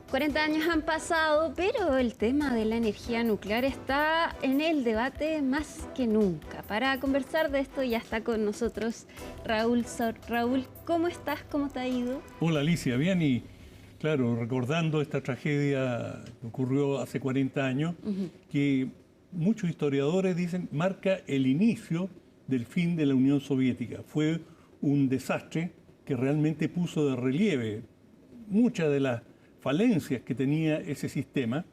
40 años han pasado, pero el tema de la energía nuclear está en el debate más que nunca. Para conversar de esto ya está con nosotros Raúl Sor. Raúl, ¿cómo estás? ¿Cómo te ha ido? Hola Alicia, bien, y claro, recordando esta tragedia que ocurrió hace 40 años, que muchos historiadores dicen marca el inicio del fin de la Unión Soviética. Fue un desastre que realmente puso de relieve muchas de las falencias que tenía ese sistema.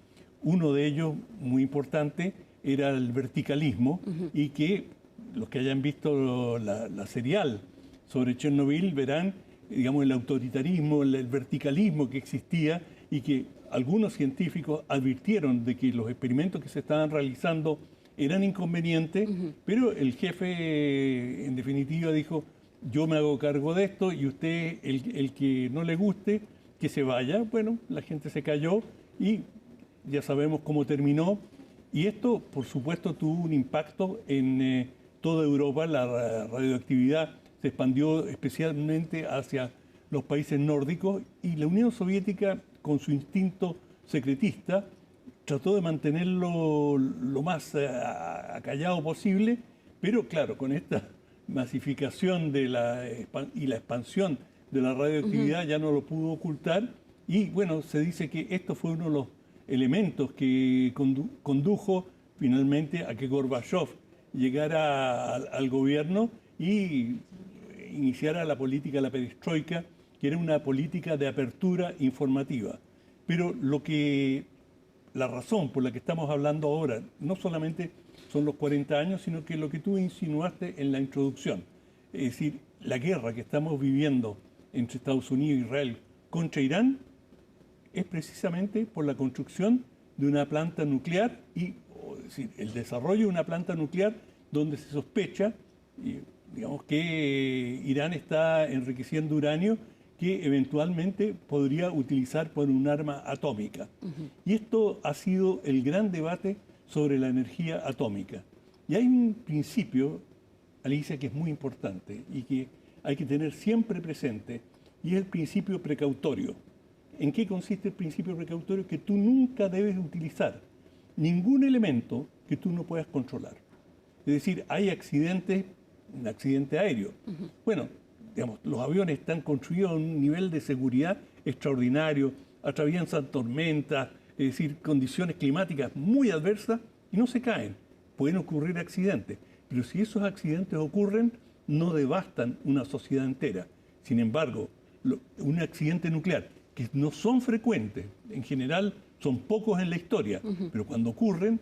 Uno de ellos, muy importante, era el verticalismo, y que los que hayan visto la serial sobre Chernobyl verán, digamos, el autoritarismo, el verticalismo que existía, y que algunos científicos advirtieron de que los experimentos que se estaban realizando eran inconvenientes, pero el jefe, en definitiva, dijo: yo me hago cargo de esto y usted, el que no le guste, que se vaya. Bueno, la gente se cayó y ya sabemos cómo terminó. Y esto, por supuesto, tuvo un impacto en toda Europa. La radioactividad se expandió especialmente hacia los países nórdicos, y la Unión Soviética, con su instinto secretista, trató de mantenerlo lo más acallado posible, pero claro, con esta masificación y la expansión de la radioactividad ya no lo pudo ocultar. Y bueno, se dice que esto fue uno de los elementos que condujo finalmente a que Gorbachev llegara al gobierno y iniciara la política, la perestroika, que era una política de apertura informativa. Pero la razón por la que estamos hablando ahora no solamente son los 40 años, sino que lo que tú insinuaste en la introducción, es decir, la guerra que estamos viviendo entre Estados Unidos e Israel contra Irán, es precisamente por la construcción de una planta nuclear es decir, el desarrollo de una planta nuclear donde se sospecha, digamos, que Irán está enriqueciendo uranio que eventualmente podría utilizar por un arma atómica. Y esto ha sido el gran debate sobre la energía atómica. Y hay un principio, Alicia, que es muy importante y que hay que tener siempre presente, y es el principio precautorio. ¿En qué consiste el principio precautorio? Que tú nunca debes utilizar ningún elemento que tú no puedas controlar. Es decir, hay accidentes, un accidente aéreo. Bueno, digamos, los aviones están construidos a un nivel de seguridad extraordinario, atraviesan tormentas, es decir, condiciones climáticas muy adversas y no se caen. Pueden ocurrir accidentes, pero si esos accidentes ocurren, no devastan una sociedad entera. Sin embargo, un accidente nuclear, que no son frecuentes, en general son pocos en la historia, pero cuando ocurren,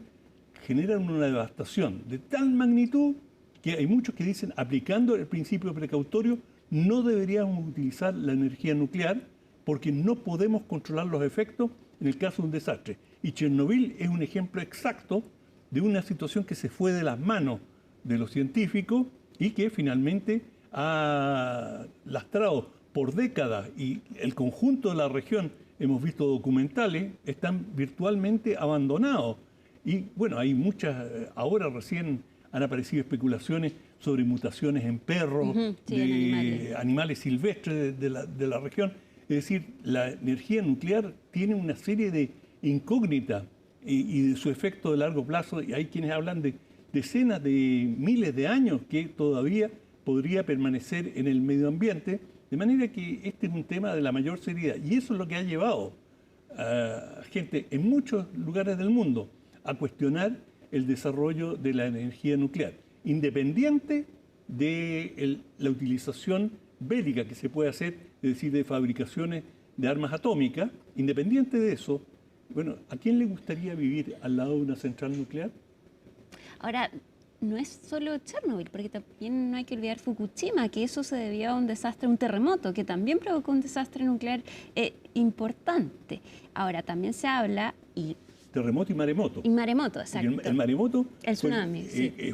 generan una devastación de tal magnitud que hay muchos que dicen, aplicando el principio precautorio, no deberíamos utilizar la energía nuclear porque no podemos controlar los efectos en el caso de un desastre. Y Chernobyl es un ejemplo exacto de una situación que se fue de las manos de los científicos y que finalmente ha lastrado por décadas, y el conjunto de la región, hemos visto documentales, están virtualmente abandonados. Y bueno, hay muchas, ahora recién han aparecido especulaciones sobre mutaciones en perros, de animales silvestres de la región. Es decir, la energía nuclear tiene una serie de incógnitas y de su efecto de largo plazo, y hay quienes hablan de decenas de miles de años que todavía podría permanecer en el medio ambiente, de manera que este es un tema de la mayor seriedad. Y eso es lo que ha llevado a gente en muchos lugares del mundo a cuestionar el desarrollo de la energía nuclear, independiente de la utilización bélica que se puede hacer, es decir, de fabricaciones de armas atómicas. Independiente de eso, bueno, ¿a quién le gustaría vivir al lado de una central nuclear? Ahora, no es solo Chernobyl, porque también no hay que olvidar Fukushima, que eso se debió a un desastre, un terremoto, que también provocó un desastre nuclear importante. Ahora, también se habla terremoto y maremoto. Y maremoto, exacto. El maremoto el tsunami,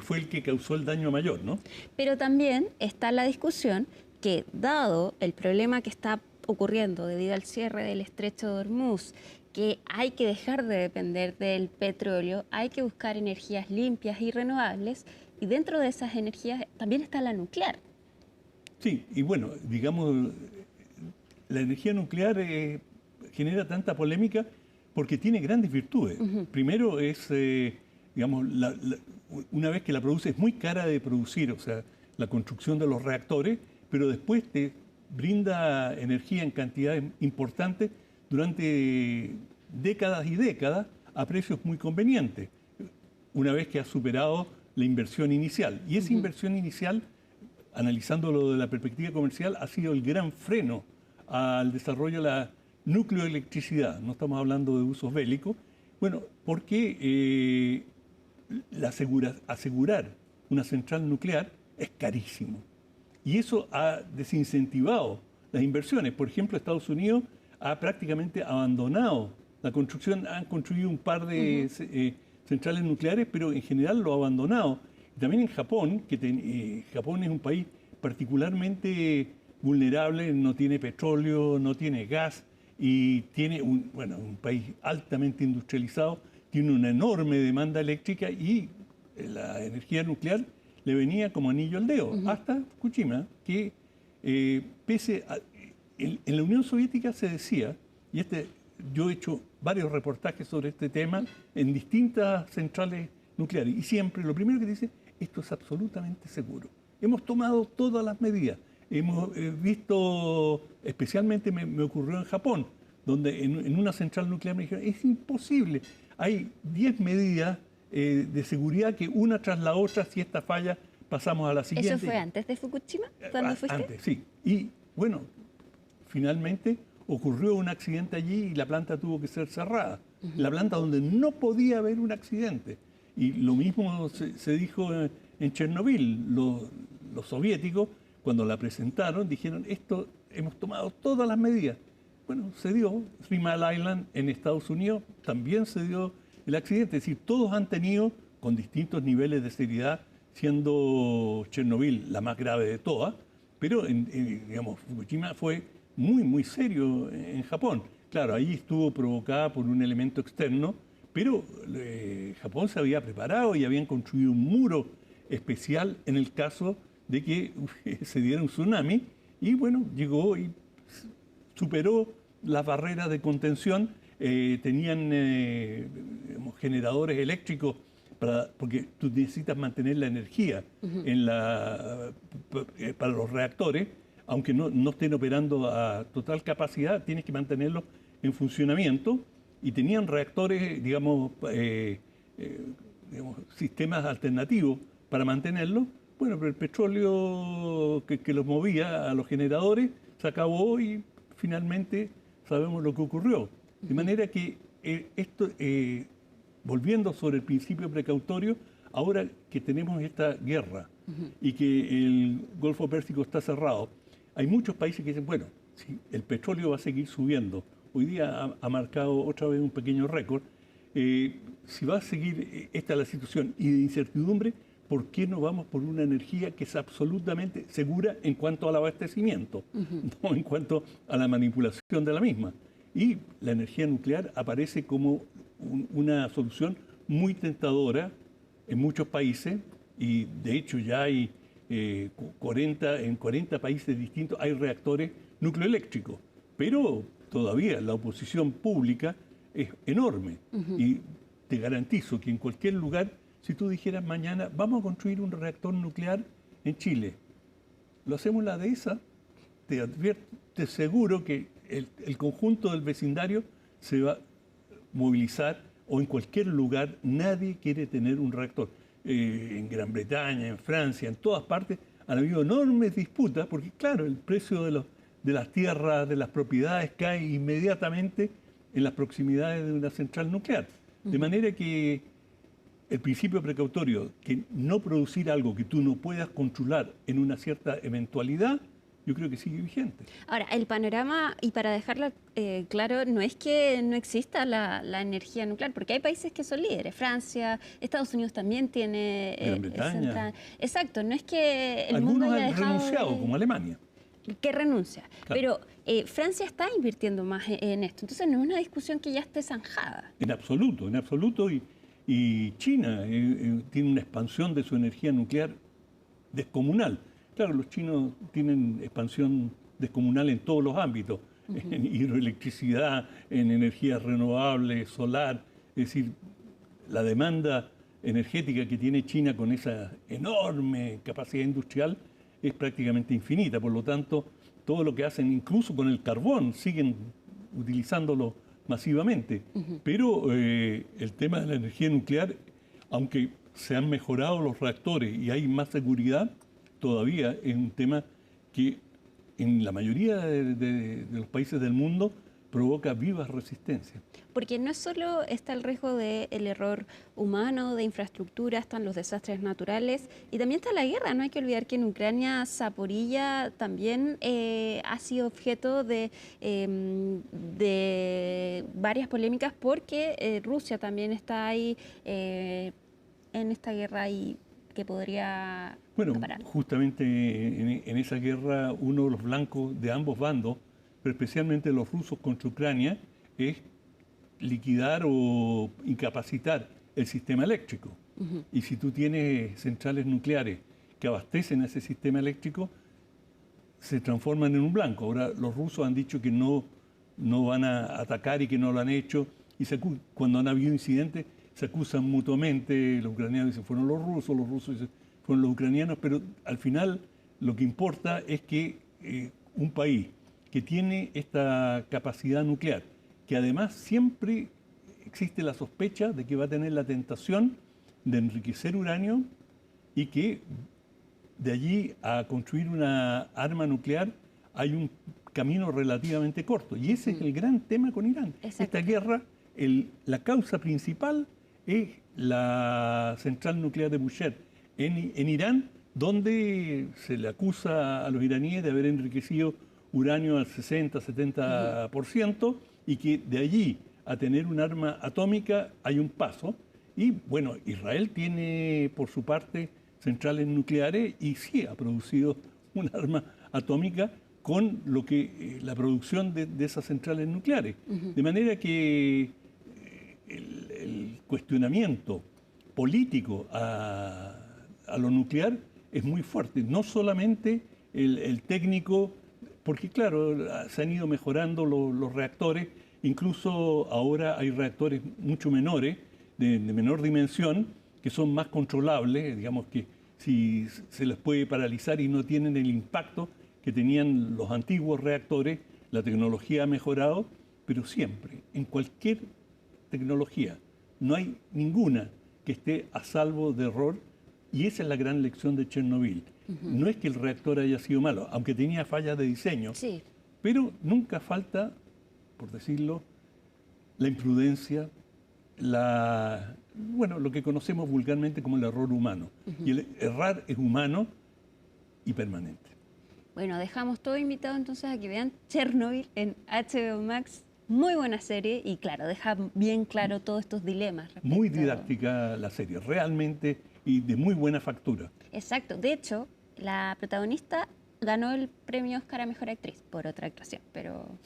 fue el que causó el daño mayor, ¿no? Pero también está la discusión que, dado el problema que está ocurriendo debido al cierre del estrecho de Hormuz, que hay que dejar de depender del petróleo, hay que buscar energías limpias y renovables, y dentro de esas energías también está la nuclear. Sí, y bueno, digamos, la energía nuclear genera tanta polémica porque tiene grandes virtudes. Primero es, digamos, una vez que la produce es muy cara de producir, o sea, la construcción de los reactores, pero después te brinda energía en cantidades importantes durante décadas y décadas a precios muy convenientes, una vez que has superado la inversión inicial. Y esa inversión inicial, analizándolo de la perspectiva comercial, ha sido el gran freno al desarrollo de la nucleoelectricidad. No estamos hablando de usos bélicos. Bueno, porque asegurar una central nuclear es carísimo. Y eso ha desincentivado las inversiones. Por ejemplo, Estados Unidos ha prácticamente abandonado la construcción, han construido un par de centrales nucleares, pero en general lo ha abandonado. Y también en Japón, Japón es un país particularmente vulnerable, no tiene petróleo, no tiene gas y tiene un país altamente industrializado, tiene una enorme demanda eléctrica y la energía nuclear le venía como anillo al dedo, hasta Fukushima, que en la Unión Soviética se decía, y yo he hecho varios reportajes sobre este tema en distintas centrales nucleares, y siempre lo primero que dice, esto es absolutamente seguro. Hemos tomado todas las medidas. Hemos visto, especialmente me ocurrió en Japón, donde en una central nuclear me dijeron, es imposible, hay 10 medidas de seguridad que una tras la otra, si esta falla, pasamos a la siguiente. ¿Eso fue antes de Fukushima, cuando fuiste? Antes, sí. Y bueno, finalmente ocurrió un accidente allí y la planta tuvo que ser cerrada. La planta donde no podía haber un accidente. Y lo mismo se dijo en Chernobyl. Los soviéticos, cuando la presentaron, dijeron, esto hemos tomado todas las medidas. Bueno, se dio. Three Mile Island en Estados Unidos también se dio el accidente. Es decir, todos han tenido, con distintos niveles de seriedad, siendo Chernobyl la más grave de todas, pero digamos, Fukushima fue muy, muy serio en Japón. Claro, ahí estuvo provocada por un elemento externo, pero Japón se había preparado y habían construido un muro especial en el caso de que se diera un tsunami, y bueno, llegó y superó las barreras de contención. Tenían digamos, generadores eléctricos porque tú necesitas mantener la energía para los reactores, aunque no estén operando a total capacidad, tienes que mantenerlos en funcionamiento, y tenían reactores, digamos, sistemas alternativos para mantenerlos. Bueno, pero el petróleo que los movía a los generadores se acabó y finalmente sabemos lo que ocurrió. De manera que esto, volviendo sobre el principio precautorio, ahora que tenemos esta guerra y que el Golfo Pérsico está cerrado, hay muchos países que dicen, bueno, si el petróleo va a seguir subiendo, hoy día ha marcado otra vez un pequeño récord, si va a seguir esta la situación y de incertidumbre, ¿por qué no vamos por una energía que es absolutamente segura en cuanto al abastecimiento, no en cuanto a la manipulación de la misma? Y la energía nuclear aparece como una solución muy tentadora en muchos países, y de hecho ya hay en 40 países distintos hay reactores nucleoeléctricos, pero todavía la oposición pública es enorme. Y te garantizo que en cualquier lugar, si tú dijeras mañana, vamos a construir un reactor nuclear en Chile, lo hacemos en la dehesa, te advierto, te aseguro que el conjunto del vecindario se va a movilizar, o en cualquier lugar nadie quiere tener un reactor. En Gran Bretaña, en Francia, en todas partes han habido enormes disputas porque, claro, el precio de las tierras, de las propiedades cae inmediatamente en las proximidades de una central nuclear. De manera que el principio precautorio, que no producir algo que tú no puedas controlar en una cierta eventualidad, yo creo que sigue vigente. Ahora, el panorama, y para dejarlo claro, no es que no exista la energía nuclear, porque hay países que son líderes. Francia, Estados Unidos también tiene... Gran Bretaña. Exacto, no es que el Algunos mundo haya han dejado renunciado, como Alemania. Que renuncia. Claro. Pero Francia está invirtiendo más en esto. Entonces no es una discusión que ya esté zanjada. En absoluto, en absoluto. Y China tiene una expansión de su energía nuclear descomunal. Claro, los chinos tienen expansión descomunal en todos los ámbitos. en hidroelectricidad, en energías renovables, solar. Es decir, la demanda energética que tiene China con esa enorme capacidad industrial es prácticamente infinita. Por lo tanto, todo lo que hacen, incluso con el carbón, siguen utilizándolo masivamente. Pero el tema de la energía nuclear, aunque se han mejorado los reactores y hay más seguridad, todavía es un tema que en la mayoría de los países del mundo provoca vivas resistencias. Porque no solo está el riesgo del error humano, de infraestructura, están los desastres naturales y también está la guerra. No hay que olvidar que en Ucrania, Zaporilla también ha sido objeto de varias polémicas porque Rusia también está ahí en esta guerra y que podría acaparar. Justamente en esa guerra uno de los blancos de ambos bandos, pero especialmente los rusos contra Ucrania, es liquidar o incapacitar el sistema eléctrico. Y si tú tienes centrales nucleares que abastecen a ese sistema eléctrico, se transforman en un blanco. Ahora los rusos han dicho que no van a atacar y que no lo han hecho. Y cuando han habido incidentes, se acusan mutuamente. Los ucranianos dicen fueron los rusos dicen fueron los ucranianos. Pero al final lo que importa es que un país que tiene esta capacidad nuclear, que además siempre existe la sospecha de que va a tener la tentación de enriquecer uranio y que de allí a construir una arma nuclear hay un camino relativamente corto. Y ese es el gran tema con Irán. Exacto. Esta guerra, la causa principal es la central nuclear de Bushehr en Irán, donde se le acusa a los iraníes de haber enriquecido uranio al 60-70%, y que de allí a tener un arma atómica hay un paso. Y bueno, Israel tiene por su parte centrales nucleares y sí ha producido un arma atómica con la producción de esas centrales nucleares. De manera que el cuestionamiento político a lo nuclear es muy fuerte. No solamente el técnico, porque claro, se han ido mejorando los reactores, incluso ahora hay reactores mucho menores, de menor dimensión, que son más controlables, digamos que si se les puede paralizar y no tienen el impacto que tenían los antiguos reactores, la tecnología ha mejorado, pero siempre, en cualquier tecnología, no hay ninguna que esté a salvo de error, y esa es la gran lección de Chernobyl. No es que el reactor haya sido malo, aunque tenía fallas de diseño, sí, pero nunca falta, por decirlo, la imprudencia, lo que conocemos vulgarmente como el error humano. Y el errar es humano y permanente. Bueno, dejamos todo invitado entonces a que vean Chernobyl en HBO Max. Muy buena serie y claro, deja bien claro todos estos dilemas. Muy didáctica la serie, realmente, y de muy buena factura. Exacto. De hecho, la protagonista ganó el premio Oscar a Mejor Actriz por otra actuación, pero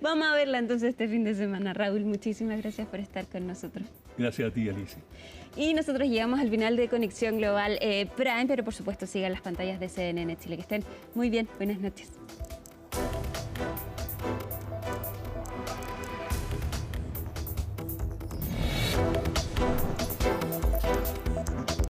vamos a verla entonces este fin de semana. Raúl, muchísimas gracias por estar con nosotros. Gracias a ti, Alicia. Y nosotros llegamos al final de Conexión Global Prime, pero por supuesto sigan las pantallas de CNN Chile. Que estén muy bien. Buenas noches.